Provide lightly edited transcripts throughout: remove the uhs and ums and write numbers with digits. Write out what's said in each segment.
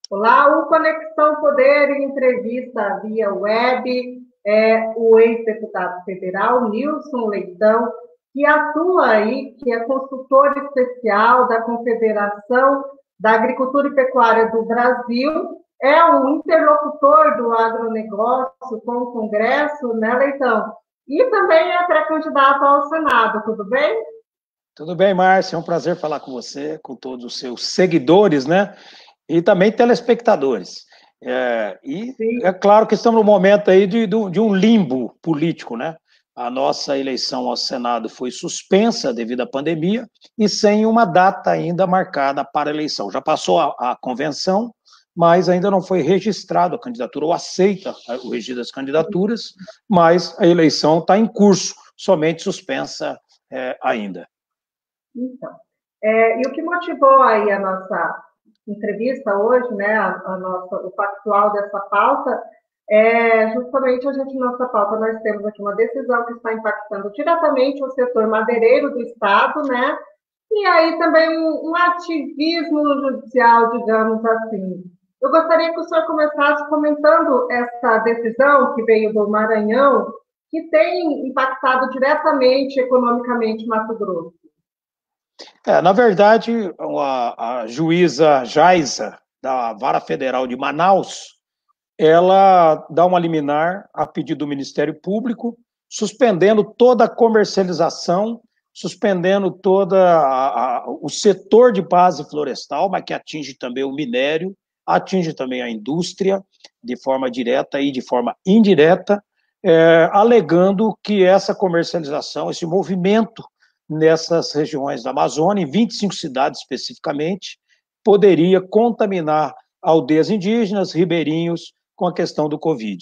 Olá, o Conexão Poder em entrevista via web, o ex-deputado federal Nilson Leitão, que atua aí, que é consultor especial da Confederação da Agricultura e Pecuária do Brasil, é um interlocutor do agronegócio com o Congresso, né, Leitão? E também é pré-candidato ao Senado, tudo bem? Tudo bem, Márcia? É um prazer falar com você, com todos os seus seguidores, né? E também telespectadores. E é Sim. claro que estamos no momento aí de um limbo político, né? A nossa eleição ao Senado foi suspensa devido à pandemia e sem uma data ainda marcada para a eleição. Já passou a convenção, mas ainda não foi registrado a candidatura, ou aceita o registro das candidaturas, mas a eleição está em curso, somente suspensa ainda. Então, e o que motivou aí a nossa entrevista hoje, né, o factual dessa pauta, é justamente nossa pauta, nós temos aqui uma decisão que está impactando diretamente o setor madeireiro do Estado, né, e aí também um ativismo judicial, digamos assim. Eu gostaria que o senhor começasse comentando essa decisão que veio do Maranhão, que tem impactado diretamente economicamente Mato Grosso. Na verdade, a juíza Jaiza, da Vara Federal de Manaus, ela dá uma liminar a pedido do Ministério Público, suspendendo toda a comercialização, suspendendo o setor de base florestal, mas que atinge também o minério, atinge também a indústria, de forma direta e de forma indireta, alegando que essa comercialização, esse movimento nessas regiões da Amazônia, em 25 cidades especificamente, poderia contaminar aldeias indígenas, ribeirinhos, com a questão do Covid.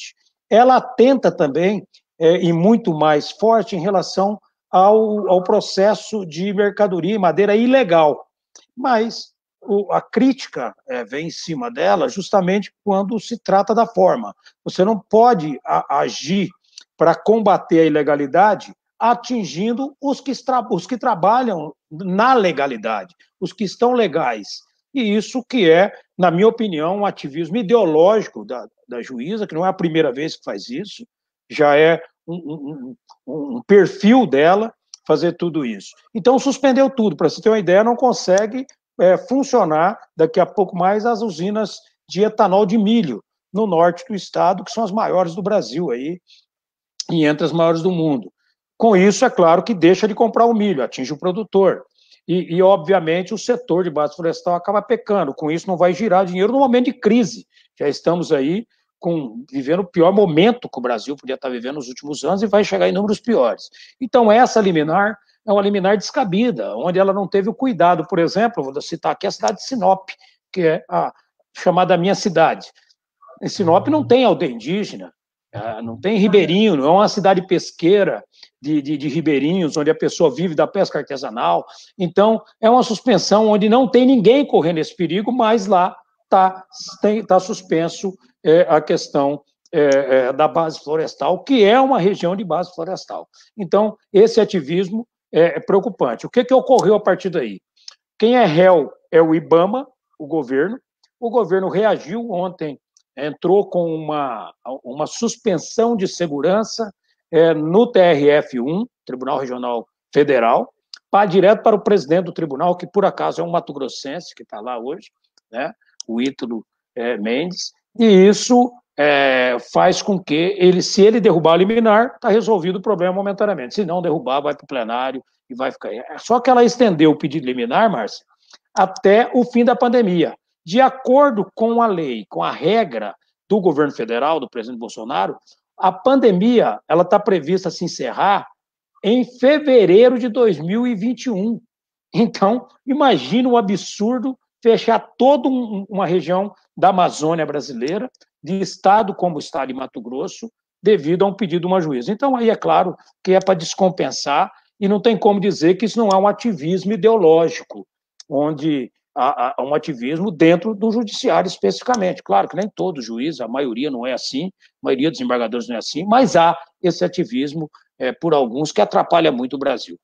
Ela atenta também, e muito mais forte, em relação ao processo de mercadoria e madeira ilegal. Mas a crítica vem em cima dela justamente quando se trata da forma. Você não pode agir para combater a ilegalidade atingindo os que trabalham na legalidade, os que estão legais. E isso que é, na minha opinião, um ativismo ideológico da juíza, que não é a primeira vez que faz isso, já é um perfil dela fazer tudo isso. Então, suspendeu tudo. Para você ter uma ideia, não consegue funcionar daqui a pouco mais as usinas de etanol de milho no norte do estado, que são as maiores do Brasil aí, e entre as maiores do mundo. Com isso, é claro que deixa de comprar o milho, atinge o produtor. Obviamente, o setor de base florestal acaba pecando. Com isso, não vai girar dinheiro no momento de crise. Já estamos aí vivendo o pior momento que o Brasil podia estar vivendo nos últimos anos e vai chegar em números piores. Então, essa liminar é uma liminar descabida, onde ela não teve o cuidado. Por exemplo, vou citar aqui a cidade de Sinop, que é a chamada minha cidade. Em Sinop não tem aldeia indígena, não tem ribeirinho, não é uma cidade pesqueira de ribeirinhos, onde a pessoa vive da pesca artesanal. Então, é uma suspensão onde não tem ninguém correndo esse perigo, mas lá está suspenso a questão da base florestal, que é uma região de base florestal. Então, esse ativismo é preocupante. O que ocorreu a partir daí? Quem é réu é o IBAMA, o governo reagiu ontem, entrou com uma suspensão de segurança no TRF1, Tribunal Regional Federal, direto para o presidente do tribunal, que por acaso é um mato-grossense, que está lá hoje, né, o Ítalo Mendes, e isso faz com que se ele derrubar a liminar, está resolvido o problema momentaneamente. Se não derrubar, vai para o plenário e vai ficar. Só que ela estendeu o pedido liminar, Márcia, até o fim da pandemia. De acordo com a lei, com a regra do governo federal, do presidente Bolsonaro, a pandemia ela está prevista se encerrar em fevereiro de 2021. Então, imagina o absurdo fechar toda uma região da Amazônia brasileira, de estado como o estado de Mato Grosso, devido a um pedido de uma juíza. Então, aí é claro que é para descompensar, e não tem como dizer que isso não é um ativismo ideológico, onde há um ativismo dentro do judiciário especificamente. Claro que nem todo juiz, a maioria não é assim, a maioria dos desembargadores não é assim, mas há esse ativismo por alguns que atrapalha muito o Brasil.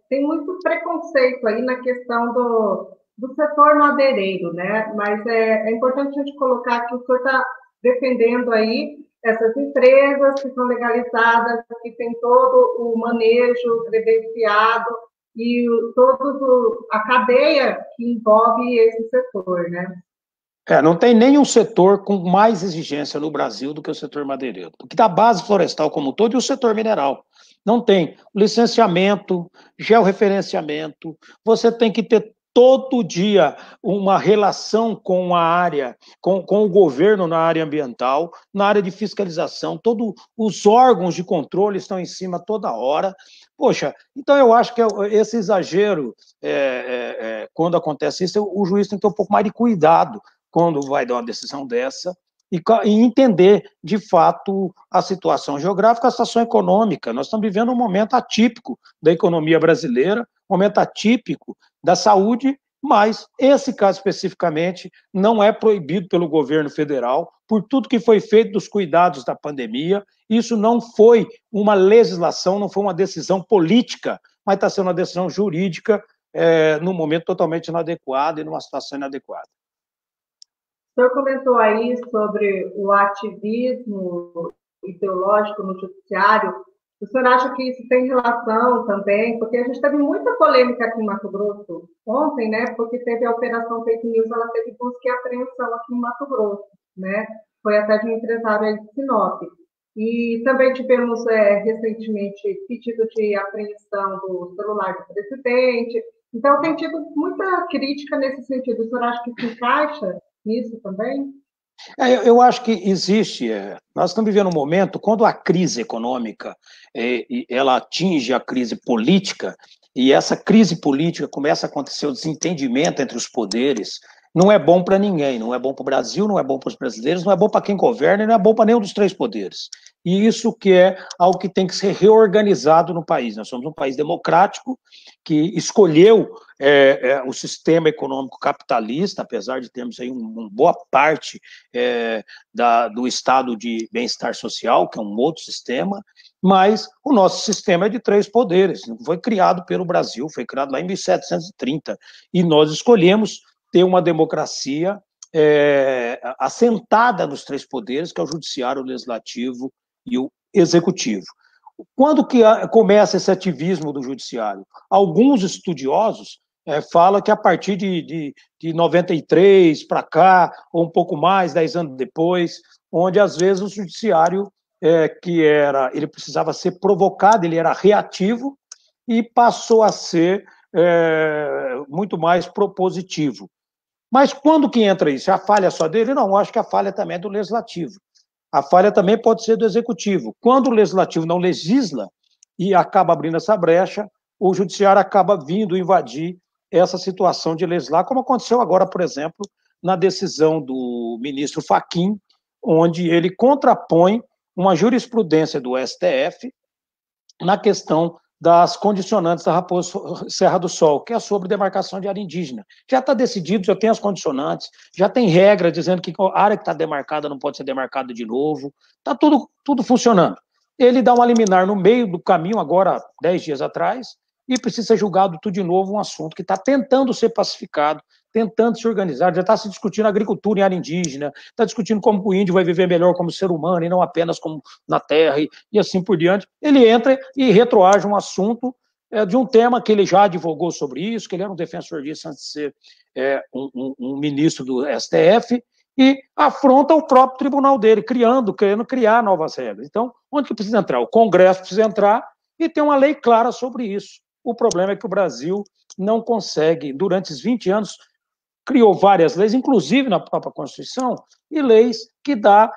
Tem muito preconceito aí na questão do setor madeireiro, né? Mas é importante a gente colocar que o senhor está defendendo aí essas empresas que são legalizadas, que têm todo o manejo credenciado e a cadeia que envolve esse setor, né? Não tem nenhum setor com mais exigência no Brasil do que o setor madeireiro, que da base florestal como um todo e o setor mineral. Não tem licenciamento, georreferenciamento, você tem que ter todo dia uma relação com a área, com o governo na área ambiental, na área de fiscalização, todos os órgãos de controle estão em cima toda hora. Poxa, então eu acho que esse exagero, quando acontece isso, o juiz tem que ter um pouco mais de cuidado quando vai dar uma decisão dessa, e entender, de fato, a situação geográfica, a situação econômica. Nós estamos vivendo um momento atípico da economia brasileira, um momento atípico da saúde, mas esse caso especificamente não é proibido pelo governo federal, por tudo que foi feito dos cuidados da pandemia. Isso não foi uma legislação, não foi uma decisão política, mas está sendo uma decisão jurídica, num momento totalmente inadequado e numa situação inadequada. O senhor comentou aí sobre o ativismo ideológico no judiciário. O senhor acha que isso tem relação também? Porque a gente teve muita polêmica aqui em Mato Grosso ontem, né? Porque teve a Operação Fake News, ela teve busca e apreensão aqui em Mato Grosso, né? Foi até de um empresário aí de Sinop. E também tivemos recentemente pedido de apreensão do celular do presidente. Então, tem tido muita crítica nesse sentido. O senhor acha que se encaixa nisso também? Eu acho que existe. Nós estamos vivendo um momento, quando a crise econômica ela atinge a crise política, e essa crise política começa a acontecer o desentendimento entre os poderes, não é bom para ninguém, não é bom para o Brasil, não é bom para os brasileiros, não é bom para quem governa e não é bom para nenhum dos três poderes. E isso que é algo que tem que ser reorganizado no país. Nós somos um país democrático que escolheu o sistema econômico capitalista, apesar de termos aí uma boa parte do estado de bem-estar social, que é um outro sistema, mas o nosso sistema é de três poderes, foi criado pelo Brasil, foi criado lá em 1730, e nós escolhemos ter uma democracia assentada nos três poderes, que é o judiciário, o legislativo e o executivo. Quando que começa esse ativismo do judiciário? Alguns estudiosos falam que a partir de 93 para cá, ou um pouco mais, 10 anos depois, onde às vezes o judiciário, ele precisava ser provocado, ele era reativo, e passou a ser muito mais propositivo. Mas quando que entra isso? A falha é só dele? Não, eu acho que a falha também é do legislativo. A falha também pode ser do executivo. Quando o legislativo não legisla e acaba abrindo essa brecha, o judiciário acaba vindo invadir essa situação de legislar, como aconteceu agora, por exemplo, na decisão do ministro Fachin, onde ele contrapõe uma jurisprudência do STF na questão das condicionantes da Raposa Serra do Sol, que é sobre demarcação de área indígena. Já está decidido, já tem as condicionantes, já tem regra dizendo que a área que está demarcada não pode ser demarcada de novo, está tudo funcionando. Ele dá uma liminar no meio do caminho, agora, 10 dias atrás, e precisa ser julgado tudo de novo, um assunto que está tentando ser pacificado, tentando se organizar, já está se discutindo agricultura em área indígena, está discutindo como o índio vai viver melhor como ser humano e não apenas como na terra e assim por diante. Ele entra e retroage um assunto de um tema que ele já advogou sobre isso, que ele era um defensor disso antes de ser um ministro do STF, e afronta o próprio tribunal dele, querendo criar novas regras. Então, onde que precisa entrar? O Congresso precisa entrar e ter uma lei clara sobre isso. O problema é que o Brasil não consegue, durante esses 20 anos, criou várias leis, inclusive na própria Constituição, e leis que dá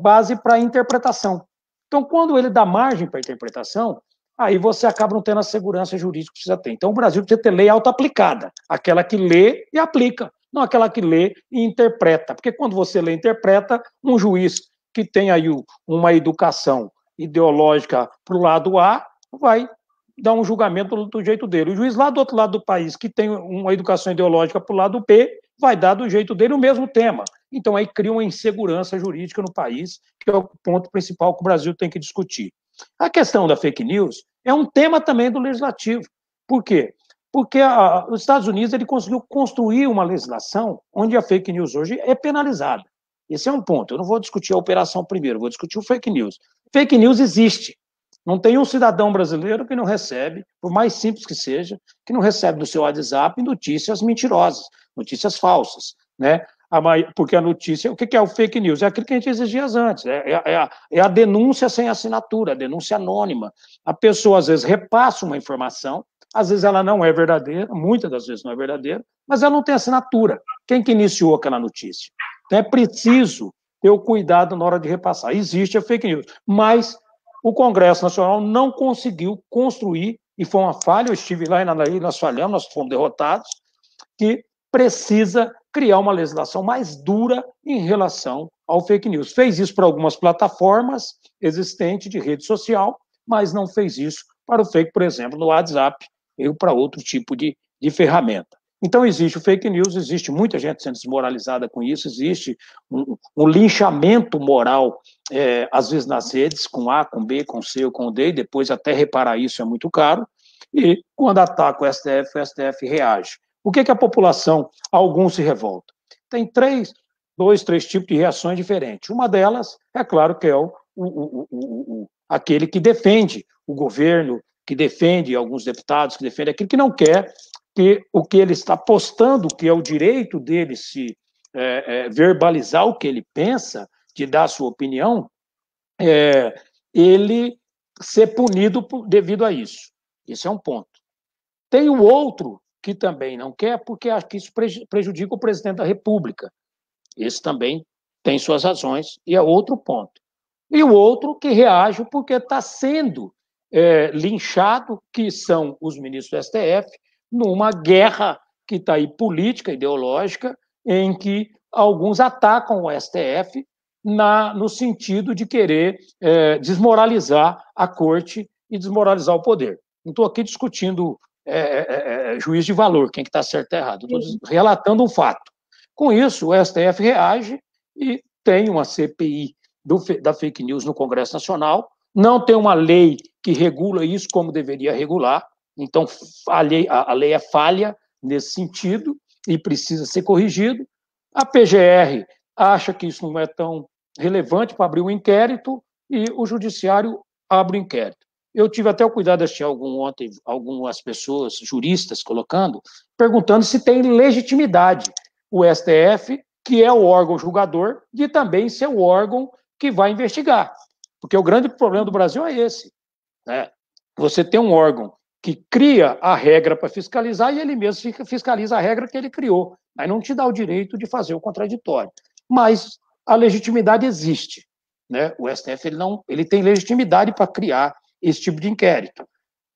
base para interpretação. Então, quando ele dá margem para interpretação, aí você acaba não tendo a segurança jurídica que precisa ter. Então, o Brasil precisa ter lei auto-aplicada, aquela que lê e aplica, não aquela que lê e interpreta. Porque quando você lê e interpreta, um juiz que tem aí uma educação ideológica para o lado A, vai dar um julgamento do jeito dele. O juiz lá do outro lado do país, que tem uma educação ideológica para o lado B, vai dar do jeito dele o mesmo tema. Então, aí cria uma insegurança jurídica no país, que é o ponto principal que o Brasil tem que discutir. A questão da fake news é um tema também do legislativo. Por quê? Porque os Estados Unidos ele conseguiu construir uma legislação onde a fake news hoje é penalizada. Esse é um ponto. Eu não vou discutir a operação primeiro, vou discutir o fake news. Fake news existe. Não tem um cidadão brasileiro que não recebe, por mais simples que seja, que não recebe no seu WhatsApp notícias mentirosas, notícias falsas, né? Porque a notícia, o que é o fake news? É aquilo que a gente exigia antes, é a denúncia sem assinatura, a denúncia anônima. A pessoa, às vezes, repassa uma informação, às vezes ela não é verdadeira, muitas das vezes não é verdadeira, mas ela não tem assinatura. Quem que iniciou aquela notícia? Então é preciso ter o cuidado na hora de repassar. Existe a fake news, mas o Congresso Nacional não conseguiu construir, e foi uma falha, eu estive lá e nós falhamos, nós fomos derrotados, que precisa criar uma legislação mais dura em relação ao fake news. Fez isso para algumas plataformas existentes de rede social, mas não fez isso para o fake, por exemplo, no WhatsApp, ou para outro tipo de ferramenta. Então, existe o fake news, existe muita gente sendo desmoralizada com isso, existe um linchamento moral, às vezes nas redes, com A, com B, com C ou com D, e depois até reparar isso é muito caro, e quando ataca o STF reage. O que a população, alguns se revoltam? Tem dois, três tipos de reações diferentes. Uma delas, é claro que é aquele que defende o governo, que defende alguns deputados, que defende aquilo que não quer que o que ele está postando, que é o direito dele se verbalizar o que ele pensa, de dar a sua opinião, ele ser punido devido a isso. Esse é um ponto. Tem o outro que também não quer, porque acha que isso prejudica o presidente da República. Esse também tem suas razões, e é outro ponto. E o outro que reage porque está sendo linchado, que são os ministros do STF, numa guerra que está aí política, ideológica, em que alguns atacam o STF no sentido de querer desmoralizar a corte e desmoralizar o poder. Não estou aqui discutindo juiz de valor, quem que está certo e errado. Estou relatando um fato. Com isso, o STF reage e tem uma CPI da fake news no Congresso Nacional, não tem uma lei que regula isso como deveria regular, então a lei é falha nesse sentido e precisa ser corrigido. A PGR acha que isso não é tão relevante para abrir um inquérito e o Judiciário abre o inquérito. Eu tive até o cuidado de assistir ontem algumas pessoas, juristas, perguntando se tem legitimidade o STF, que é o órgão julgador, de também ser o órgão que vai investigar. Porque o grande problema do Brasil é esse, né? Você tem um órgão que cria a regra para fiscalizar e ele mesmo fiscaliza a regra que ele criou. Aí não te dá o direito de fazer o contraditório. Mas a legitimidade existe, né? O STF ele tem legitimidade para criar esse tipo de inquérito.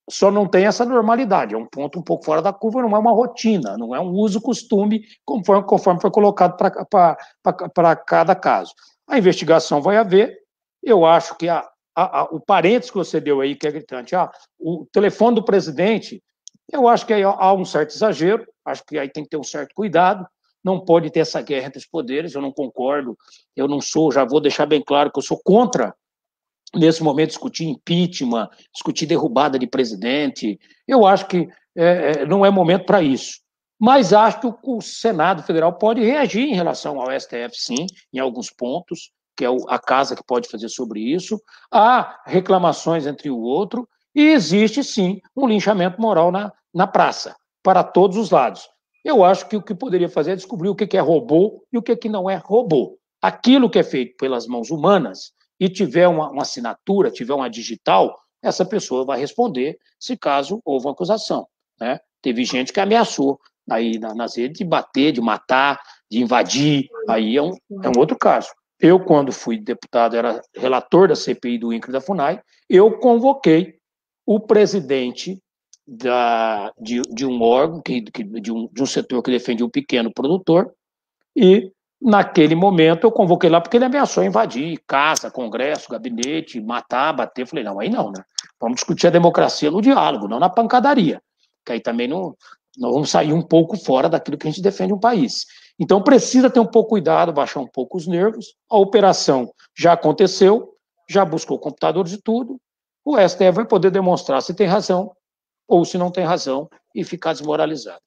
Só não tem essa normalidade, é um ponto um pouco fora da curva, não é uma rotina, não é um uso-costume conforme foi colocado para cada caso. A investigação vai haver, eu acho que o parênteses que você deu aí, que é gritante, o telefone do presidente, eu acho que aí há um certo exagero, acho que aí tem que ter um certo cuidado, não pode ter essa guerra entre os poderes, eu não concordo, eu não sou, já vou deixar bem claro que eu sou contra, nesse momento, discutir impeachment, discutir derrubada de presidente. Eu acho que não é momento para isso. Mas acho que o Senado Federal pode reagir em relação ao STF, sim, em alguns pontos, que é a casa que pode fazer sobre isso. Há reclamações entre o outro, e existe, sim, um linchamento moral na praça, para todos os lados. Eu acho que o que poderia fazer é descobrir o que é robô e o que não é robô. Aquilo que é feito pelas mãos humanas, e tiver uma assinatura, tiver uma digital, essa pessoa vai responder se caso houve uma acusação, né? Teve gente que ameaçou aí nas redes de bater, de matar, de invadir, aí é um outro caso. Eu, quando fui deputado, era relator da CPI do INCRA e da FUNAI, eu convoquei o presidente de um órgão, de um setor que defende um pequeno produtor, e naquele momento eu convoquei lá porque ele ameaçou invadir casa, congresso, gabinete, matar, bater. Falei, não, aí não, né? Vamos discutir a democracia no diálogo, não na pancadaria, que aí também nós vamos sair um pouco fora daquilo que a gente defende um país. Então precisa ter um pouco cuidado, baixar um pouco os nervos. A operação já aconteceu, já buscou computadores e tudo. O STF vai poder demonstrar se tem razão ou se não tem razão e ficar desmoralizado.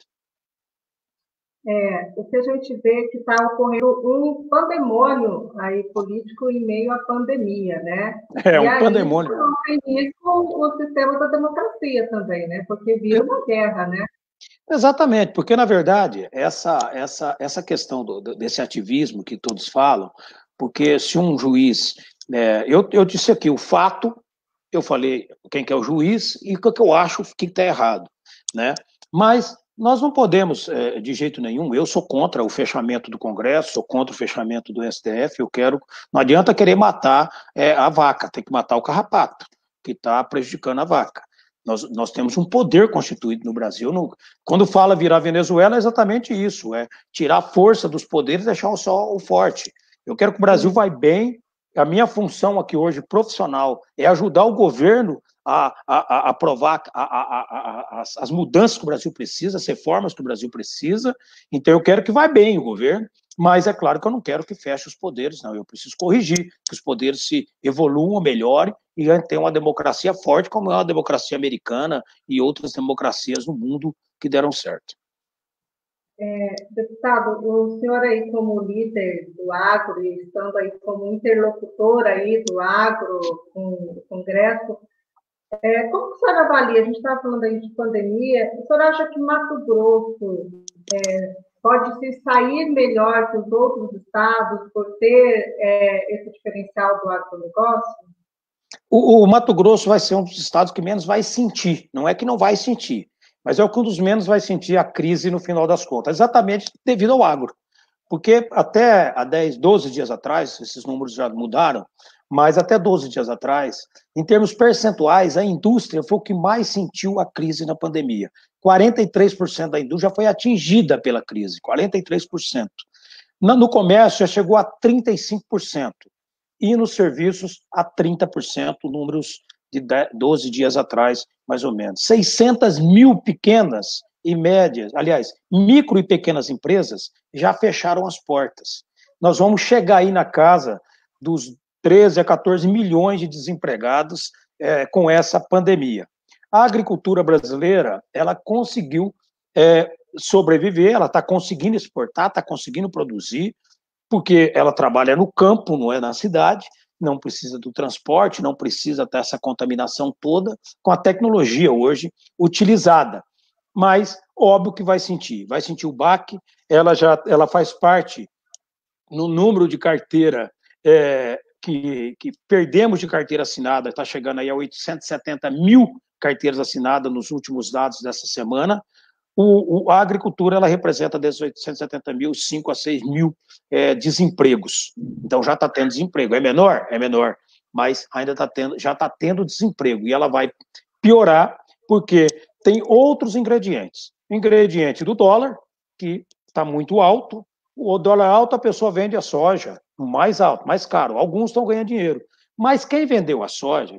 O que a gente vê é que está ocorrendo um pandemônio aí político em meio à pandemia, né? É E um aí pandemônio. coloca em risco o sistema da democracia também, né? Porque vira uma guerra, né? Exatamente, porque, na verdade, essa questão desse ativismo que todos falam, porque se um juiz. Eu disse aqui o fato, eu falei quem que é o juiz e o que eu acho que está errado, né? Mas nós não podemos, de jeito nenhum, eu sou contra o fechamento do Congresso, sou contra o fechamento do STF, não adianta querer matar a vaca, tem que matar o carrapato, que está prejudicando a vaca. Nós temos um poder constituído no Brasil. Quando fala virar Venezuela, é exatamente isso, é tirar a força dos poderes e deixar só o forte. Eu quero que o Brasil vá bem. A minha função aqui hoje, profissional, é ajudar o governo a aprovar as mudanças que o Brasil precisa, as reformas que o Brasil precisa. Então, eu quero que vá bem o governo, mas é claro que eu não quero que feche os poderes, não. Eu preciso corrigir, que os poderes se evoluam, melhorem e tenham uma democracia forte, como é a democracia americana e outras democracias no mundo que deram certo. Deputado, o senhor aí como líder do agro e estando aí como interlocutor aí do agro com o Congresso, como que o senhor avalia? A gente estava falando aí de pandemia. O senhor acha que Mato Grosso pode se sair melhor que os outros estados por ter esse diferencial do agronegócio? O Mato Grosso vai ser um dos estados que menos vai sentir, não é que não vai sentir, mas é um dos menos vai sentir a crise no final das contas, exatamente devido ao agro. Porque até há 10, 12 dias atrás, esses números já mudaram, mas até 12 dias atrás, em termos percentuais, a indústria foi o que mais sentiu a crise na pandemia. 43% da indústria já foi atingida pela crise, 43%. No comércio já chegou a 35%. E nos serviços a 30%, números de 12 dias atrás, mais ou menos. 600 mil pequenas e médias, aliás, micro e pequenas empresas já fecharam as portas. Nós vamos chegar aí na casa dos 13 a 14 milhões de desempregados com essa pandemia. A agricultura brasileira, ela conseguiu sobreviver, ela está conseguindo exportar, está conseguindo produzir, porque ela trabalha no campo, não é na cidade, não precisa do transporte, não precisa ter essa contaminação toda, com a tecnologia hoje utilizada. Mas, óbvio que vai sentir o baque, ela faz parte no número de carteira que perdemos de carteira assinada, está chegando aí a 870 mil carteiras assinadas nos últimos dados dessa semana. A agricultura ela representa desde 870 mil, 5 a 6 mil desempregos. Então já está tendo desemprego. É menor? É menor. Mas ainda já está tendo desemprego. E ela vai piorar porque tem outros ingredientes. O ingrediente do dólar, que está muito alto. O dólar alto, a pessoa vende a soja mais alto, mais caro. Alguns estão ganhando dinheiro. Mas quem vendeu a soja,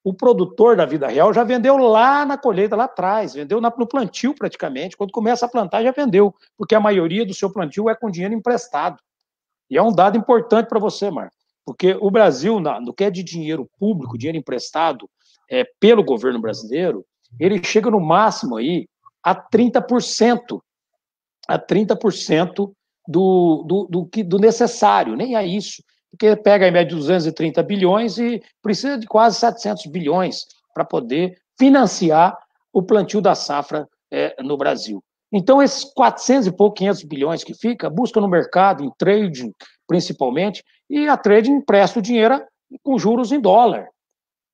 o produtor da vida real já vendeu lá na colheita, lá atrás, vendeu no plantio praticamente, quando começa a plantar já vendeu, porque a maioria do seu plantio é com dinheiro emprestado. E é um dado importante para você, Marco, porque o Brasil, no que é de dinheiro público, dinheiro emprestado pelo governo brasileiro, ele chega no máximo aí a 30%, do necessário, nem é isso. Porque pega em média 230 bilhões e precisa de quase 700 bilhões para poder financiar o plantio da safra no Brasil. Então, esses 400 e pouco, 500 bilhões que fica, busca no mercado, em trading, principalmente, e a trading empresta o dinheiro com juros em dólar.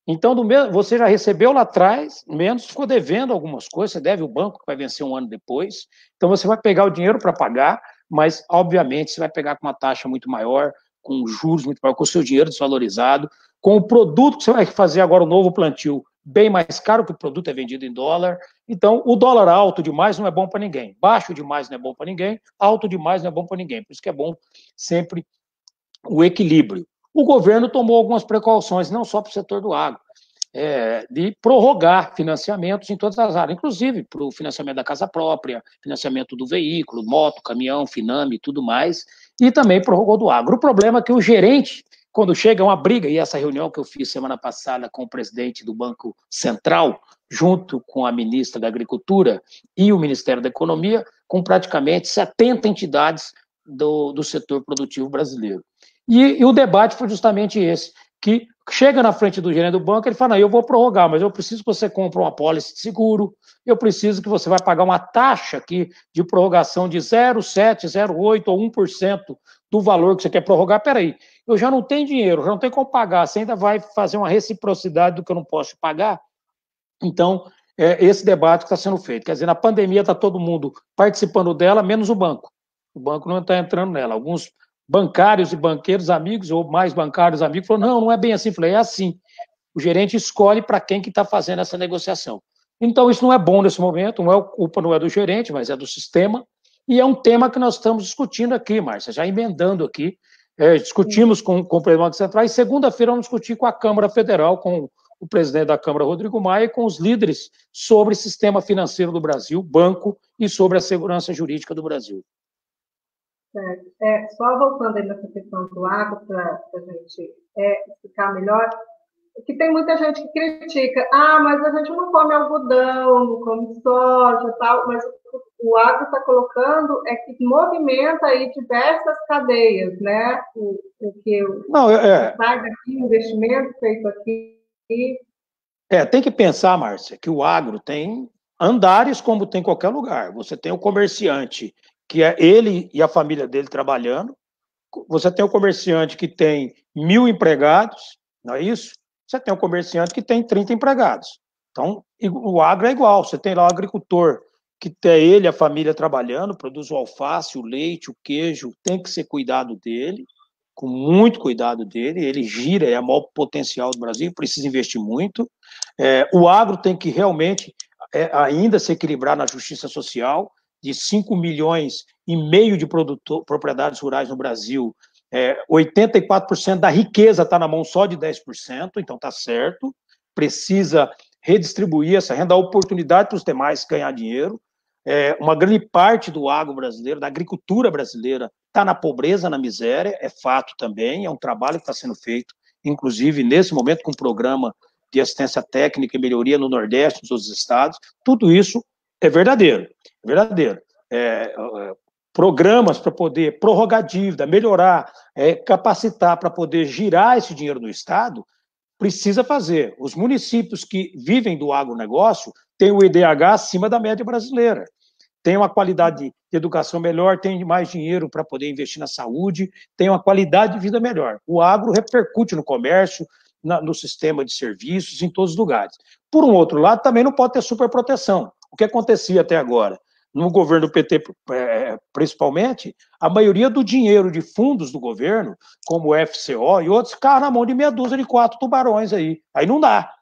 Então, você já recebeu lá atrás, menos ficou devendo algumas coisas, você deve o banco, que vai vencer um ano depois. Então, você vai pegar o dinheiro para pagar, mas, obviamente, você vai pegar com uma taxa muito maior, com juros muito maior, com o seu dinheiro desvalorizado, com o produto que você vai fazer agora, o novo plantio, bem mais caro, que o produto é vendido em dólar. Então, o dólar alto demais não é bom para ninguém. Baixo demais não é bom para ninguém. Alto demais não é bom para ninguém. Por isso que é bom sempre o equilíbrio. O governo tomou algumas precauções, não só para o setor do agro, de prorrogar financiamentos em todas as áreas, inclusive para o financiamento da casa própria, financiamento do veículo, moto, caminhão, Finame e tudo mais, e também prorrogou do agro. O problema é que o gerente quando chega uma briga, e essa reunião que eu fiz semana passada com o presidente do Banco Central, junto com a ministra da Agricultura e o Ministério da Economia, com praticamente 70 entidades do setor produtivo brasileiro. E o debate foi justamente esse, que chega na frente do gerente do banco, ele fala, não, eu vou prorrogar, mas eu preciso que você compre uma pólice de seguro, eu preciso que você vai pagar uma taxa aqui de prorrogação de 0,7, 0,8 ou 1% do valor que você quer prorrogar. Peraí, eu já não tenho dinheiro, já não tenho como pagar, você ainda vai fazer uma reciprocidade do que eu não posso pagar? Então, esse debate que está sendo feito. Quer dizer, na pandemia está todo mundo participando dela, menos o banco. O banco não está entrando nela. Alguns bancários e banqueiros amigos, ou mais bancários amigos, falaram, não é bem assim. Eu falei, é assim. O gerente escolhe para quem que está fazendo essa negociação. Então, isso não é bom nesse momento, culpa não é do gerente, mas é do sistema, e é um tema que nós estamos discutindo aqui, Márcia, já emendando aqui, discutimos com o presidente do Banco Central, e segunda-feira vamos discutir com a Câmara Federal, com o presidente da Câmara, Rodrigo Maia, e com os líderes sobre o sistema financeiro do Brasil, banco, e sobre a segurança jurídica do Brasil. Só voltando aí nessa questão do agro, para a gente explicar melhor, que tem muita gente que critica, mas a gente não come algodão, não come soja e tal, mas o agro está colocando que movimenta aí diversas cadeias, né? O que sai daqui, o investimento feito aqui. Tem que pensar, Márcia, que o agro tem andares como tem em qualquer lugar. Você tem o comerciante, que é ele e a família dele trabalhando, você tem o comerciante que tem 1.000 empregados, não é isso? Você tem o comerciante que tem 30 empregados. Então, o agro é igual, você tem lá o agricultor, que tem ele e a família trabalhando, produz o alface, o leite, o queijo, tem que ser cuidado dele, com muito cuidado dele, ele gira, é o maior potencial do Brasil, precisa investir muito. O agro tem que realmente ainda se equilibrar na justiça social, de 5,5 milhões de propriedades rurais no Brasil, 84% da riqueza está na mão só de 10%, então está certo, precisa redistribuir essa renda, dar oportunidade para os demais ganhar dinheiro. Uma grande parte do agro brasileiro, da agricultura brasileira, está na pobreza, na miséria, é fato também, é um trabalho que está sendo feito, inclusive nesse momento com um programa de assistência técnica e melhoria no Nordeste, nos outros estados, tudo isso é verdadeiro, é verdadeiro. Programas para poder prorrogar dívida, melhorar, capacitar para poder girar esse dinheiro no Estado, precisa fazer. Os municípios que vivem do agronegócio têm o IDH acima da média brasileira, têm uma qualidade de educação melhor, têm mais dinheiro para poder investir na saúde, têm uma qualidade de vida melhor. O agro repercute no comércio, no sistema de serviços, em todos os lugares. Por um outro lado, também não pode ter superproteção. O que acontecia até agora? No governo do PT, principalmente, a maioria do dinheiro de fundos do governo, como o FCO e outros, ficaram na mão de meia dúzia de 4 tubarões aí. Aí não dá.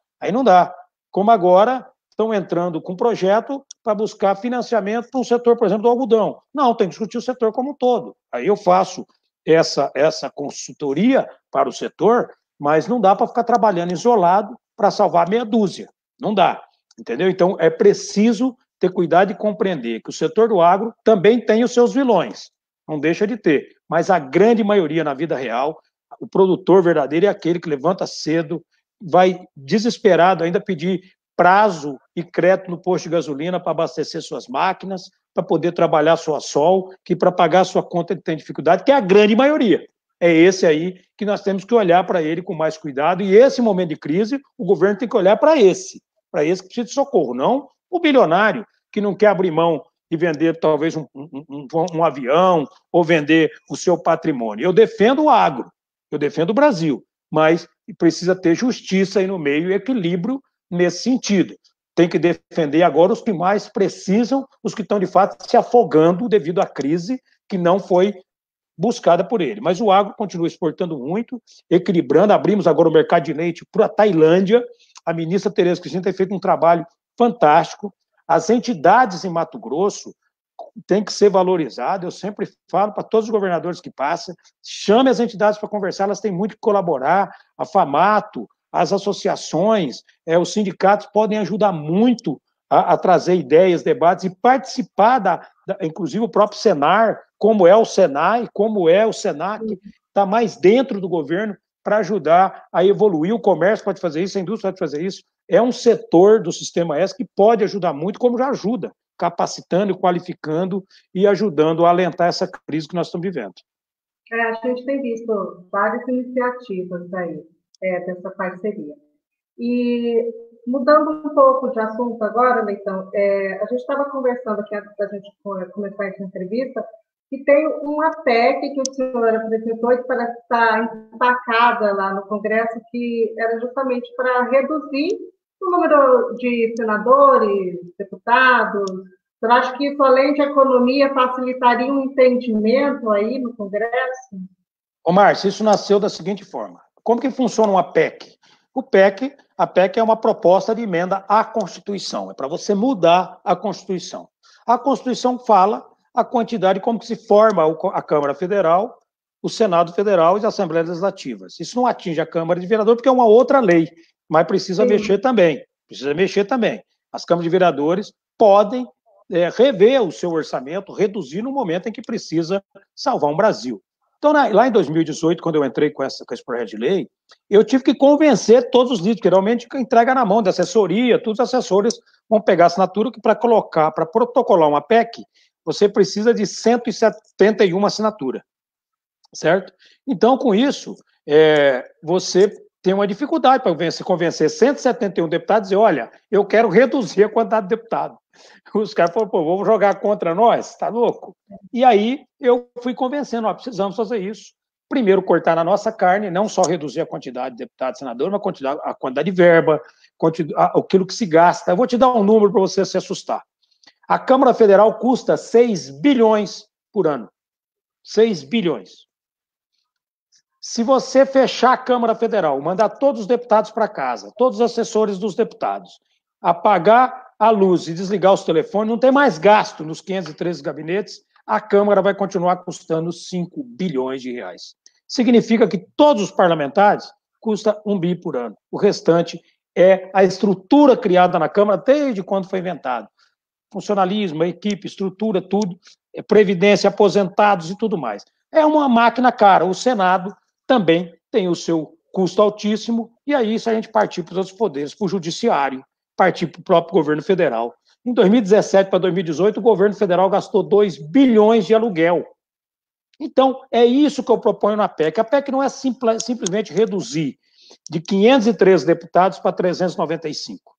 Como agora estão entrando com projeto para buscar financiamento para o setor, por exemplo, do algodão. Não, tem que discutir o setor como um todo. Aí eu faço essa consultoria para o setor, mas não dá para ficar trabalhando isolado para salvar meia dúzia. Não dá, entendeu? Então, é preciso ter cuidado e compreender que o setor do agro também tem os seus vilões, não deixa de ter, mas a grande maioria na vida real, o produtor verdadeiro é aquele que levanta cedo, vai desesperado ainda pedir prazo e crédito no posto de gasolina para abastecer suas máquinas, para poder trabalhar sua sol, que para pagar sua conta ele tem dificuldade, que é a grande maioria. É esse aí que nós temos que olhar para ele com mais cuidado, e esse momento de crise, o governo tem que olhar para esse que precisa de socorro, não o bilionário que não quer abrir mão de vender talvez um avião ou vender o seu patrimônio. Eu defendo o agro, eu defendo o Brasil, mas precisa ter justiça aí no meio e equilíbrio nesse sentido. Tem que defender agora os que mais precisam, os que estão de fato se afogando devido à crise que não foi buscada por ele. Mas o agro continua exportando muito, equilibrando. Abrimos agora o mercado de leite para a Tailândia. A ministra Tereza Cristina tem feito um trabalho fantástico. As entidades em Mato Grosso têm que ser valorizadas. Eu sempre falo para todos os governadores que passam, chame as entidades para conversar, elas têm muito que colaborar. A FAMATO, as associações, os sindicatos podem ajudar muito a trazer ideias, debates e participar, inclusive o próprio Senar, como é o Senai, como é o Senac, está mais dentro do governo, para ajudar a evoluir. O comércio pode fazer isso, a indústria pode fazer isso. É um setor do Sistema S que pode ajudar muito, como já ajuda, capacitando, qualificando e ajudando a alentar essa crise que nós estamos vivendo. A gente tem visto várias iniciativas aí dessa parceria. E mudando um pouco de assunto agora, Leitão, a gente estava conversando aqui antes da gente começar essa entrevista, que tem uma PEC que o senhor apresentou e que parece estar empacada lá no Congresso, que era justamente para reduzir o número de senadores, deputados. Eu acho que isso, além de economia, facilitaria um entendimento aí no Congresso? Ô, Márcio, isso nasceu da seguinte forma. Como que funciona uma PEC? A PEC é uma proposta de emenda à Constituição, é para você mudar a Constituição. A Constituição fala a quantidade, como que se forma a Câmara Federal, o Senado Federal e as Assembleias Legislativas. Isso não atinge a Câmara de Vereadores porque é uma outra lei, mas precisa mexer também. As câmaras de vereadores podem rever o seu orçamento, reduzir no momento em que precisa salvar um Brasil. Então, lá em 2018, quando eu entrei com esse projeto de lei, eu tive que convencer todos os líderes, que geralmente entrega na mão da assessoria, todos os assessores vão pegar a assinatura, que para protocolar uma PEC, você precisa de 171 assinaturas, certo? Então, com isso, você tem uma dificuldade para convencer 171 deputados e dizer, olha, eu quero reduzir a quantidade de deputados. Os caras falaram, pô, vamos jogar contra nós? Tá louco? E aí eu fui convencendo, ó, precisamos fazer isso. Primeiro, cortar na nossa carne, não só reduzir a quantidade de deputados e senadores, mas a quantidade de verba, aquilo que se gasta. Eu vou te dar um número para você se assustar. A Câmara Federal custa 6 bilhões por ano. 6 bilhões. Se você fechar a Câmara Federal, mandar todos os deputados para casa, todos os assessores dos deputados, apagar a luz e desligar os telefones, não tem mais gasto nos 513 gabinetes, a Câmara vai continuar custando 5 bilhões de reais. Significa que todos os parlamentares custa 1 bi por ano. O restante é a estrutura criada na Câmara desde quando foi inventado. Funcionalismo, equipe, estrutura, tudo, previdência, aposentados e tudo mais. É uma máquina cara. O Senado também tem o seu custo altíssimo, e aí, se a gente partir para os outros poderes, para o judiciário, partir para o próprio governo federal. Em 2017 para 2018, o governo federal gastou 2 bilhões de aluguel. Então, é isso que eu proponho na PEC. A PEC não é simplesmente reduzir de 513 deputados para 395,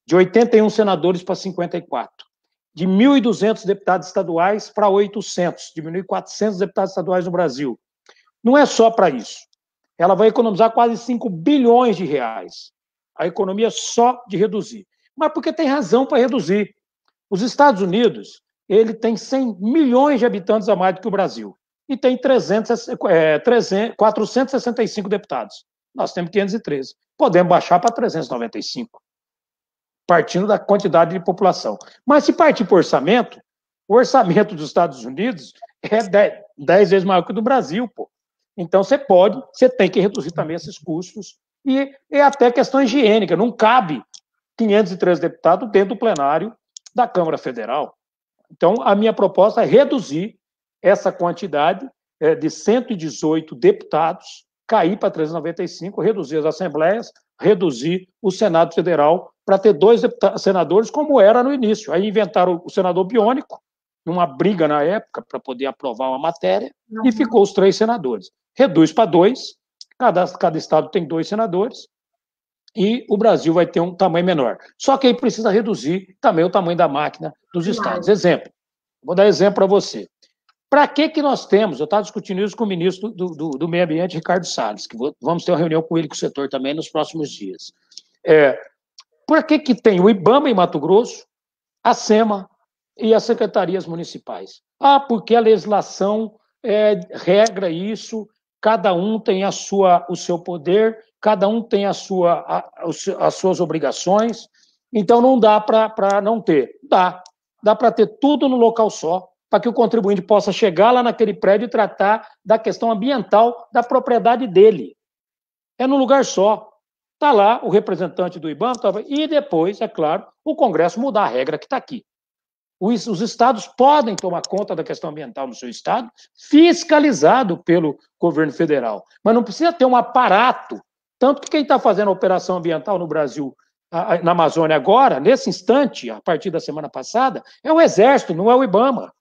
de 81 senadores para 54, de 1.200 deputados estaduais para 800, diminuir 400 deputados estaduais no Brasil. Não é só para isso. Ela vai economizar quase 5 bilhões de reais. A economia só de reduzir. Mas porque tem razão para reduzir. Os Estados Unidos, ele tem 100 milhões de habitantes a mais do que o Brasil. E tem 465 deputados. Nós temos 513. Podemos baixar para 395, partindo da quantidade de população. Mas se partir para o orçamento dos Estados Unidos é 10 vezes maior que o do Brasil, pô. Então, você tem que reduzir também esses custos. E é até questão higiênica, não cabe 513 deputados dentro do plenário da Câmara Federal. Então, a minha proposta é reduzir essa quantidade de 118 deputados, cair para 395, reduzir as assembleias, reduzir o Senado Federal para ter 2 senadores, como era no início. Aí inventaram o senador biônico, numa briga na época, para poder aprovar uma matéria, e ficou os 3 senadores. Reduz para 2, cada estado tem 2 senadores, e o Brasil vai ter um tamanho menor. Só que aí precisa reduzir também o tamanho da máquina dos estados. Exemplo, vou dar exemplo para você. Para que nós temos, eu estava discutindo isso com o ministro do Meio Ambiente, Ricardo Salles, que vamos ter uma reunião com ele, com o setor também, nos próximos dias. Por que tem o IBAMA em Mato Grosso, a SEMA e as secretarias municipais? Porque a legislação regra isso, cada um tem o seu poder, cada um tem as suas obrigações, então não dá para não ter. Dá para ter tudo no local só, para que o contribuinte possa chegar lá naquele prédio e tratar da questão ambiental da propriedade dele. É num lugar só. Está lá o representante do IBAMA, e depois, é claro, o Congresso mudar a regra que está aqui. Os estados podem tomar conta da questão ambiental no seu estado, fiscalizado pelo governo federal. Mas não precisa ter um aparato. Tanto que quem está fazendo a operação ambiental no Brasil, na Amazônia agora, nesse instante, a partir da semana passada, é o Exército, não é o IBAMA.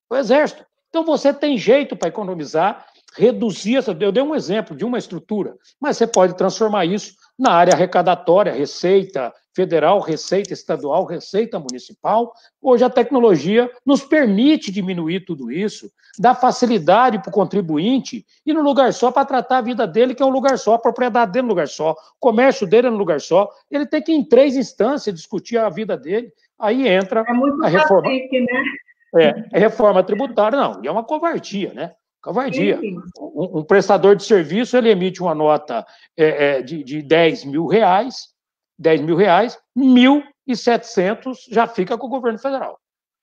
O Exército. Então você tem jeito para economizar, reduzir essa. Eu dei um exemplo de uma estrutura, mas você pode transformar isso na área arrecadatória, receita federal, receita estadual, receita municipal. Hoje a tecnologia nos permite diminuir tudo isso, dar facilidade para o contribuinte ir num lugar só para tratar a vida dele, que é um lugar só, a propriedade dele é um lugar só, o comércio dele é um lugar só. Ele tem que ir em 3 instâncias discutir a vida dele. Aí entra muito a reforma. cacique, né? Reforma tributária, não, e é uma covardia, né? Covardia. Um prestador de serviço, ele emite uma nota de 10 mil reais, 1.700 já fica com o governo federal.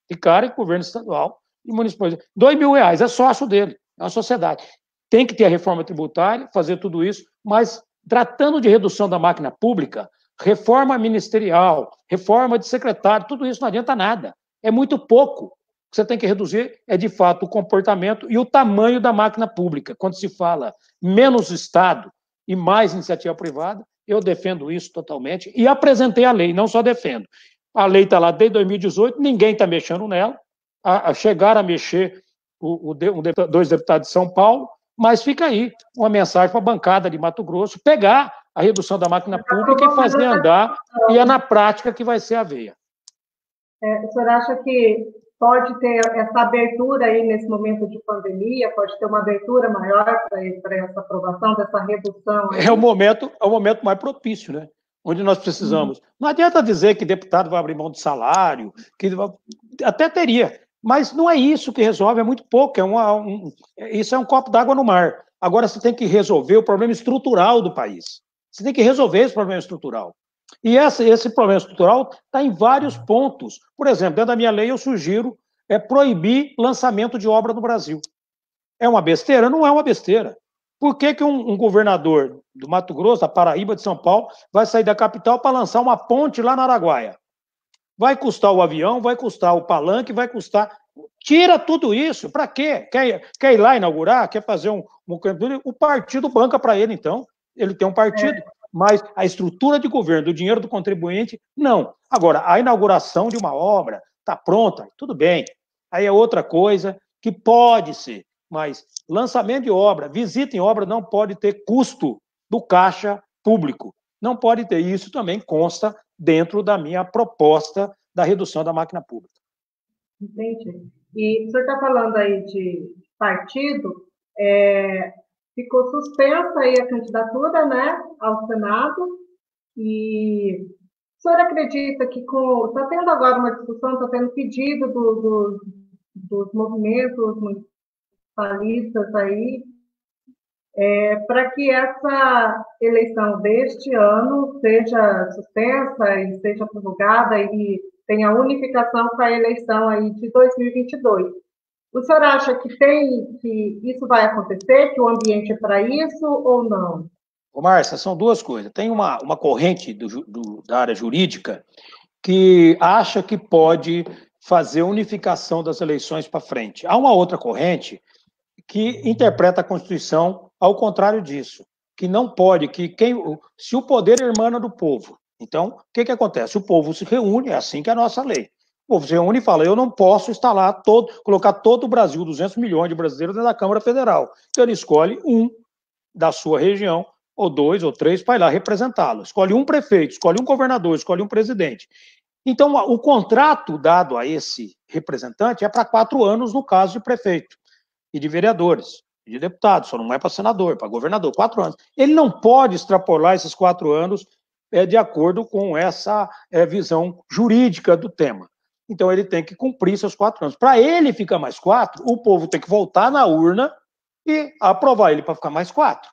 Ficarem com o governo estadual e municipal. 2 mil reais é sócio dele, é uma sociedade. Tem que ter a reforma tributária, fazer tudo isso, mas tratando de redução da máquina pública, reforma ministerial, reforma de secretário, tudo isso não adianta nada. É muito pouco. O que você tem que reduzir é, de fato, o comportamento e o tamanho da máquina pública. Quando se fala menos Estado e mais iniciativa privada, eu defendo isso totalmente e apresentei a lei, não só defendo. A lei está lá desde 2018, ninguém está mexendo nela. Chegaram a mexer 2 deputados de São Paulo, mas fica aí uma mensagem para a bancada de Mato Grosso pegar a redução da máquina pública e fazer andar, e é na prática que vai ser a veia. O senhor acha que pode ter essa abertura aí nesse momento de pandemia, pode ter uma abertura maior para essa aprovação, dessa redução? Aí? É o momento mais propício, né? Onde nós precisamos. Não adianta dizer que deputado vai abrir mão de salário, até teria, mas não é isso que resolve, é muito pouco, isso é um copo d'água no mar. Agora você tem que resolver o problema estrutural do país. Você tem que resolver esse problema estrutural. E esse problema estrutural está em vários pontos. Por exemplo, dentro da minha lei eu sugiro proibir lançamento de obra no Brasil. É uma besteira? Não é uma besteira. Por que um governador do Mato Grosso, da Paraíba, de São Paulo, vai sair da capital para lançar uma ponte lá na Araguaia? Vai custar o avião, vai custar o palanque, vai custar... Tira tudo isso. Para quê? Quer ir lá inaugurar? Quer fazer o partido banca para ele, então. Ele tem um partido. Mas a estrutura de governo, do dinheiro do contribuinte, não. Agora, a inauguração de uma obra está pronta, tudo bem. Aí é outra coisa que pode ser, mas lançamento de obra, visita em obra não pode ter custo do caixa público. Não pode ter. Isso também consta dentro da minha proposta da redução da máquina pública. Entendi. E o senhor está falando aí de partido, ficou suspensa aí a candidatura, né, ao Senado, e o senhor acredita que está tendo agora uma discussão, está tendo pedido dos movimentos municipalistas aí, para que essa eleição deste ano seja suspensa e seja prorrogada e tenha unificação com a eleição aí de 2022. O senhor acha que isso vai acontecer, que o ambiente é para isso ou não? Ô, Márcia, são duas coisas. Tem uma corrente da área jurídica que acha que pode fazer unificação das eleições para frente. Há uma outra corrente que interpreta a Constituição ao contrário disso, que não pode, se o poder emana do povo. Então, o que acontece? O povo se reúne, é assim que é a nossa lei. O povo se reúne e fala, eu não posso colocar todo o Brasil, 200 milhões de brasileiros dentro da Câmara Federal. Então ele escolhe um da sua região, ou 2 ou 3, para ir lá representá-lo. Escolhe um prefeito, escolhe um governador, escolhe um presidente. Então, o contrato dado a esse representante é para 4 anos, no caso de prefeito, e de vereadores, e de deputados, só não é para senador, para governador, 4 anos. Ele não pode extrapolar esses 4 anos de acordo com essa visão jurídica do tema. Então, ele tem que cumprir seus 4 anos. Para ele ficar mais 4, o povo tem que voltar na urna e aprovar ele para ficar mais 4.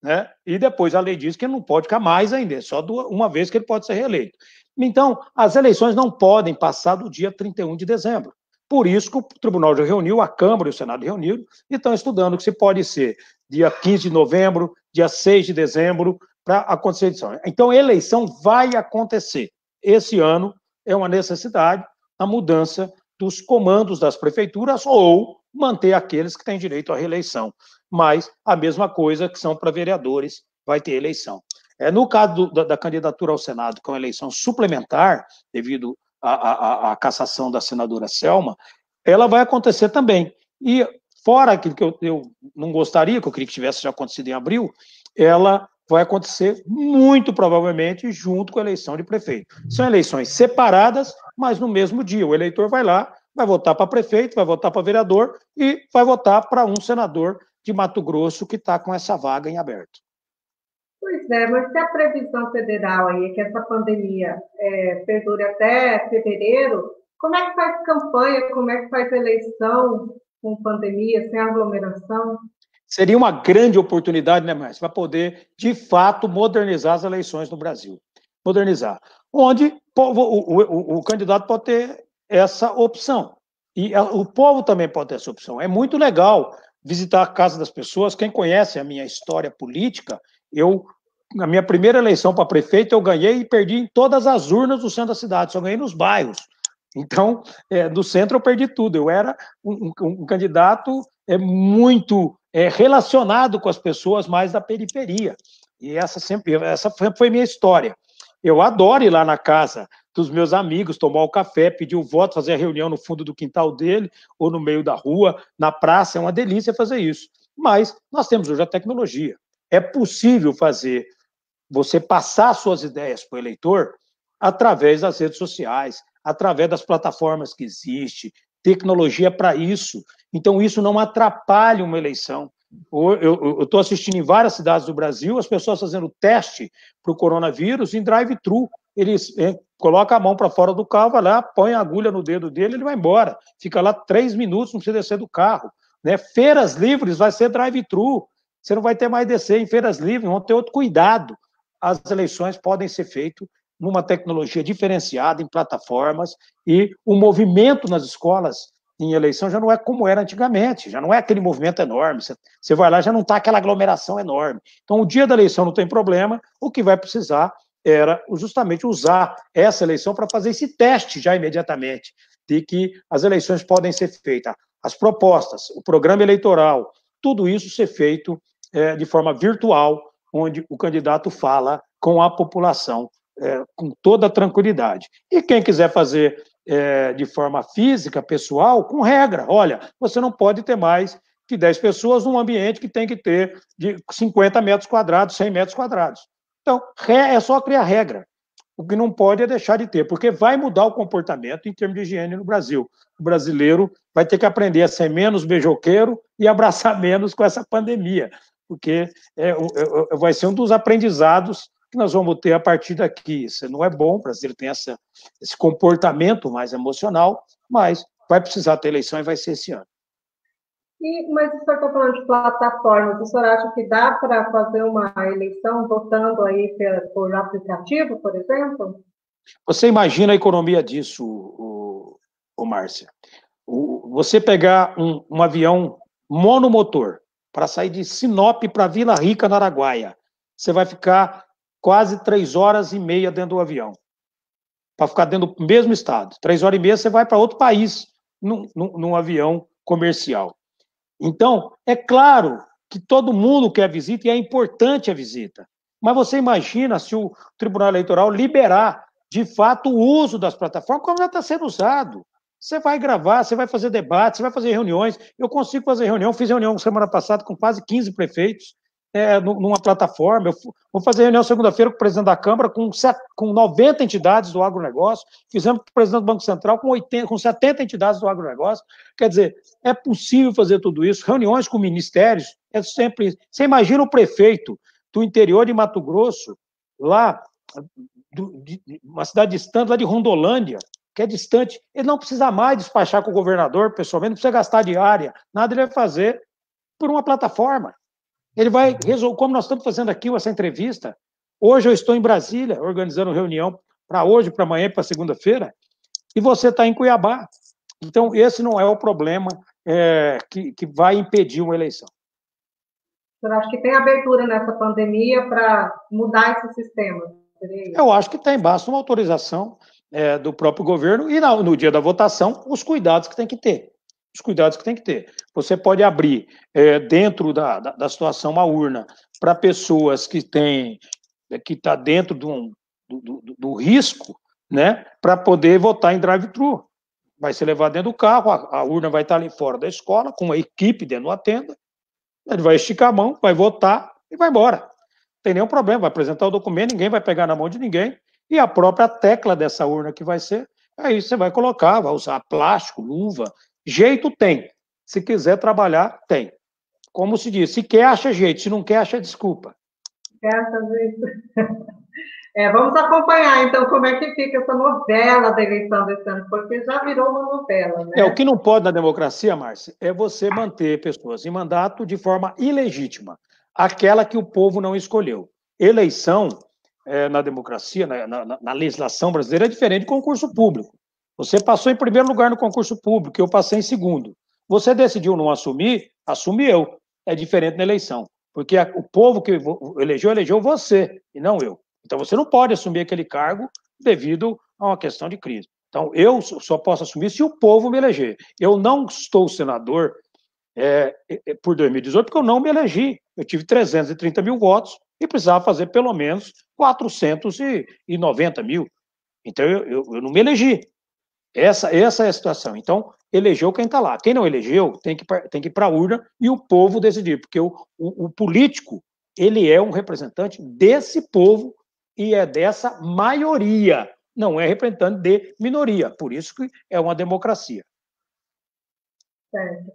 Né? E depois a lei diz que ele não pode ficar mais ainda, é só uma vez que ele pode ser reeleito. Então, as eleições não podem passar do dia 31 de dezembro. Por isso que o Tribunal já reuniu, a Câmara e o Senado reuniram, e estão estudando que se pode ser dia 15 de novembro, dia 6 de dezembro, para acontecer a eleição. Então, a eleição vai acontecer. Esse ano é uma necessidade, a mudança dos comandos das prefeituras ou manter aqueles que têm direito à reeleição. Mas a mesma coisa que são para vereadores, vai ter eleição. No caso da candidatura ao Senado, com eleição suplementar, devido à cassação da senadora Selma, ela vai acontecer também. E fora aquilo que eu não gostaria, que eu queria que tivesse já acontecido em abril, ela vai acontecer muito provavelmente junto com a eleição de prefeito. São eleições separadas, mas no mesmo dia. O eleitor vai lá, vai votar para prefeito, vai votar para vereador e vai votar para um senador de Mato Grosso que está com essa vaga em aberto. Pois é, mas se a previsão federal aí é que essa pandemia perdure até fevereiro, como é que faz campanha, como é que faz eleição com pandemia, sem aglomeração? Seria uma grande oportunidade, né, Márcia, para poder, de fato, modernizar as eleições no Brasil. Modernizar. Onde o candidato pode ter essa opção. E o povo também pode ter essa opção. É muito legal visitar a casa das pessoas. Quem conhece a minha história política, na minha primeira eleição para prefeito, eu ganhei e perdi em todas as urnas do centro da cidade, só ganhei nos bairros. Então, no centro eu perdi tudo. Eu era um candidato muito relacionado com as pessoas mais da periferia. E essa foi minha história. Eu adoro ir lá na casa dos meus amigos, tomar o café, pedir o voto, fazer a reunião no fundo do quintal dele, ou no meio da rua, na praça, é uma delícia fazer isso. Mas nós temos hoje a tecnologia. É possível você passar suas ideias para o eleitor através das redes sociais, através das plataformas que existem, tecnologia para isso. Então, isso não atrapalha uma eleição. Eu estou assistindo em várias cidades do Brasil, as pessoas fazendo teste para o coronavírus em drive-thru. Eles colocam a mão para fora do carro, vai lá, põe a agulha no dedo dele, ele vai embora. Fica lá 3 minutos, não precisa descer do carro. Né? Feiras livres vai ser drive-thru. Você não vai ter mais descer em feiras livres, vão ter outro cuidado. As eleições podem ser feitas numa tecnologia diferenciada, em plataformas, e o movimento nas escolas em eleição já não é como era antigamente, já não é aquele movimento enorme, você vai lá, já não está aquela aglomeração enorme. Então, o dia da eleição não tem problema, o que vai precisar era justamente usar essa eleição para fazer esse teste já imediatamente, de que as eleições podem ser feitas, as propostas, o programa eleitoral, tudo isso ser feito de forma virtual, onde o candidato fala com a população com toda a tranquilidade. E quem quiser fazer de forma física, pessoal, com regra. Olha, você não pode ter mais que 10 pessoas num ambiente que tem que ter de 50 metros quadrados, 100 metros quadrados. Então, é só criar regra. O que não pode é deixar de ter, porque vai mudar o comportamento em termos de higiene no Brasil. O brasileiro vai ter que aprender a ser menos beijoqueiro e abraçar menos com essa pandemia, porque vai ser um dos aprendizados que nós vamos ter a partir daqui. Isso não é bom, o brasileiro tem esse comportamento mais emocional, mas vai precisar ter eleição e vai ser esse ano. Mas o senhor está falando de plataformas, o senhor acha que dá para fazer uma eleição votando aí por aplicativo, por exemplo? Você imagina a economia disso, Márcia? Você pegar um avião monomotor para sair de Sinop para Vila Rica, no Araguaia, você vai ficar quase 3h30 dentro do avião, para ficar dentro do mesmo estado. 3h30 você vai para outro país, num avião comercial. Então, é claro que todo mundo quer visita e é importante a visita. Mas você imagina se o Tribunal Eleitoral liberar, de fato, o uso das plataformas, como já está sendo usado. Você vai gravar, você vai fazer debate, você vai fazer reuniões. Eu consigo fazer reunião, fiz reunião semana passada com quase 15 prefeitos numa plataforma. Eu vou fazer reunião segunda-feira com o presidente da Câmara, com 90 entidades do agronegócio. Fizemos com o presidente do Banco Central, com 70 entidades do agronegócio. Quer dizer, é possível fazer tudo isso. Reuniões com ministérios, é sempre. Você imagina o prefeito do interior de Mato Grosso, lá, uma cidade distante, lá de Rondolândia, que é distante, ele não precisa mais despachar com o governador, pessoalmente, não precisa gastar diária, nada ele vai fazer por uma plataforma. Ele vai resolver, como nós estamos fazendo aqui essa entrevista. Hoje eu estou em Brasília, organizando reunião para hoje, para amanhã, para segunda-feira, e você está em Cuiabá. Então, esse não é o problema que vai impedir uma eleição. Eu acho que tem abertura nessa pandemia para mudar esse sistema? Eu acho que tem, basta uma autorização. do próprio governo e no dia da votação, os cuidados que tem que ter. Os cuidados que tem que ter. Você pode abrir dentro da situação uma urna para pessoas que está dentro do risco, né, para poder votar em drive-thru. Vai ser levado dentro do carro, a urna vai estar ali fora da escola, com uma equipe dentro da tenda, ele vai esticar a mão, vai votar e vai embora. Não tem nenhum problema, vai apresentar o documento, ninguém vai pegar na mão de ninguém, e a própria tecla dessa urna que vai ser, aí você vai colocar, vai usar plástico, luva, jeito tem. Se quiser trabalhar, tem. Como se diz, se quer, acha jeito, se não quer, acha desculpa. Vamos acompanhar, então, como é que fica essa novela da eleição desse ano, porque já virou uma novela, né? O que não pode na democracia, Márcia, é você manter pessoas em mandato de forma ilegítima, aquela que o povo não escolheu. Eleição, na democracia, na legislação brasileira, é diferente de concurso público. Você passou em primeiro lugar no concurso público, eu passei em segundo. Você decidiu não assumir, assume eu. É diferente na eleição, porque o povo que elegeu você, e não eu. Então, você não pode assumir aquele cargo devido a uma questão de crise. Então, eu só posso assumir se o povo me eleger. Eu não estou senador por 2018 porque eu não me elegi. Eu tive 330 mil votos e precisava fazer pelo menos 490 mil. Então, eu não me elegi. Essa é a situação. Então, elegeu quem está lá. Quem não elegeu tem que ir para a urna e o povo decidir, porque o político, ele é um representante desse povo e é dessa maioria, não é representante de minoria. Por isso que é uma democracia. Certo.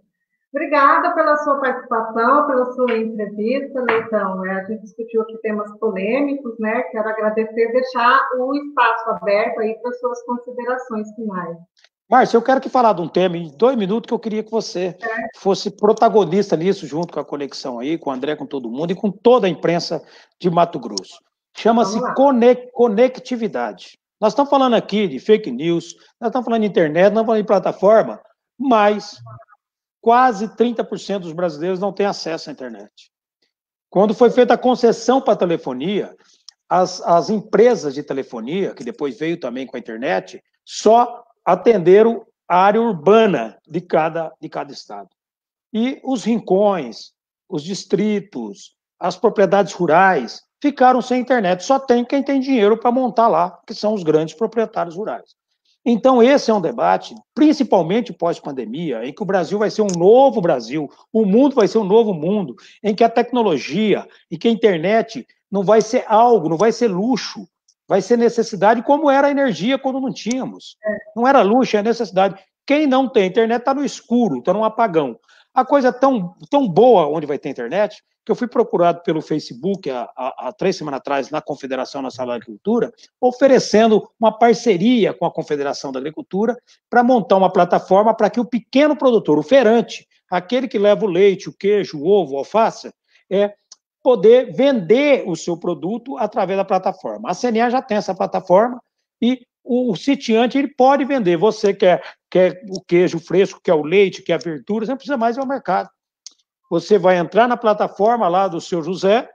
Obrigada pela sua participação, pela sua entrevista, Leitão. A gente discutiu aqui temas polêmicos, né? Quero agradecer e deixar o espaço aberto aí para suas considerações finais. Márcia, eu quero que falar de um tema em 2 minutos que eu queria que você fosse protagonista nisso, junto com a Conexão aí, com o André, com todo mundo e com toda a imprensa de Mato Grosso. Chama-se conectividade. Nós estamos falando aqui de fake news, nós estamos falando de internet, nós estamos falando de plataforma, mas quase 30% dos brasileiros não têm acesso à internet. Quando foi feita a concessão para a telefonia, as empresas de telefonia, que depois veio também com a internet, só atenderam a área urbana de cada estado. E os rincões, os distritos, as propriedades rurais ficaram sem internet. Só tem quem tem dinheiro para montar lá, que são os grandes proprietários rurais. Então, esse é um debate, principalmente pós-pandemia, em que o Brasil vai ser um novo Brasil, o mundo vai ser um novo mundo, em que a tecnologia e que a internet não vai ser algo, não vai ser luxo, vai ser necessidade, como era a energia quando não tínhamos. Não era luxo, é necessidade. Quem não tem internet está no escuro, está num apagão. A coisa é tão boa onde vai ter internet, que eu fui procurado pelo Facebook há 3 semanas atrás, na Confederação Nacional da Agricultura, oferecendo uma parceria com a Confederação da Agricultura para montar uma plataforma para que o pequeno produtor, o feirante, aquele que leva o leite, o queijo, o ovo, o alface, poder vender o seu produto através da plataforma. A CNA já tem essa plataforma e o sitiante ele pode vender. Você quer o queijo fresco, quer o leite, quer a verdura, você não precisa mais ir ao mercado. Você vai entrar na plataforma lá do seu José,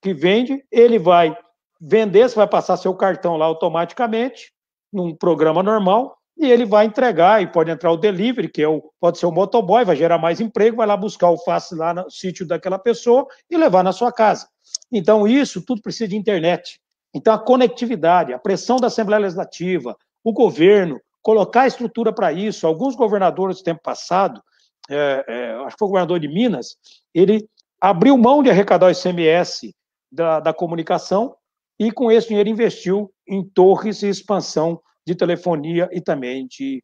que vende, ele vai vender, você vai passar seu cartão lá automaticamente, num programa normal, e ele vai entregar, e pode entrar o delivery, que pode ser o motoboy, vai gerar mais emprego, vai lá buscar o alface lá no sítio daquela pessoa e levar na sua casa. Então, isso tudo precisa de internet. Então, a conectividade, a pressão da Assembleia Legislativa, o governo, colocar a estrutura para isso. Alguns governadores do tempo passado, acho que foi o governador de Minas, ele abriu mão de arrecadar o ICMS da comunicação e, com esse dinheiro, investiu em torres e expansão de telefonia e também de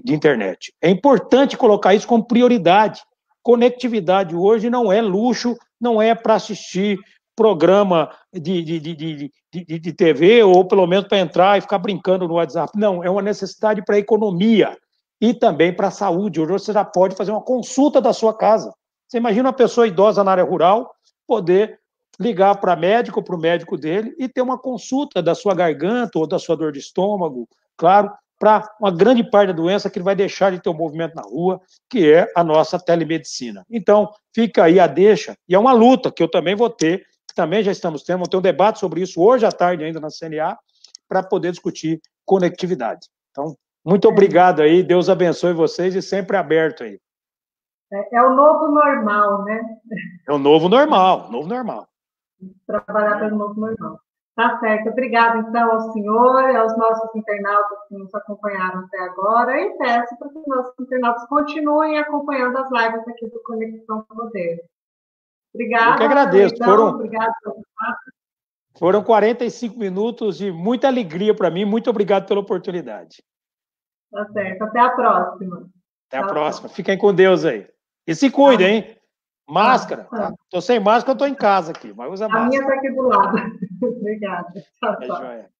internet. É importante colocar isso como prioridade. Conectividade hoje não é luxo, não é para assistir programa de TV ou pelo menos para entrar e ficar brincando no WhatsApp. Não, é uma necessidade para a economia e também para a saúde. Hoje você já pode fazer uma consulta da sua casa. Você imagina uma pessoa idosa na área rural poder ligar para médico ou para o médico dele e ter uma consulta da sua garganta ou da sua dor de estômago, claro, para uma grande parte da doença que ele vai deixar de ter um movimento na rua, que é a nossa telemedicina. Então, fica aí a deixa, e é uma luta que eu também vou ter, que também já estamos tendo, vamos ter um debate sobre isso hoje à tarde ainda na CNA, para poder discutir conectividade. Então, muito obrigado aí, Deus abençoe vocês e sempre aberto aí. É o novo normal, né? É o novo normal, novo normal. Trabalhar pelo novo normal. Tá certo. Obrigada, então, ao senhor e aos nossos internautas que nos acompanharam até agora. E peço para que os nossos internautas continuem acompanhando as lives aqui do Conexão Poder. Obrigada. Eu que agradeço. Obrigada. Foram 45 minutos de muita alegria para mim. Muito obrigado pela oportunidade. Tá certo. Até a próxima. Até a próxima. Fiquem com Deus aí. E se cuidem, hein? Máscara. Tá? Tô sem máscara, eu tô em casa aqui, mas usa máscara. A minha tá aqui do lado. Obrigada. Tchau, tchau. É joia.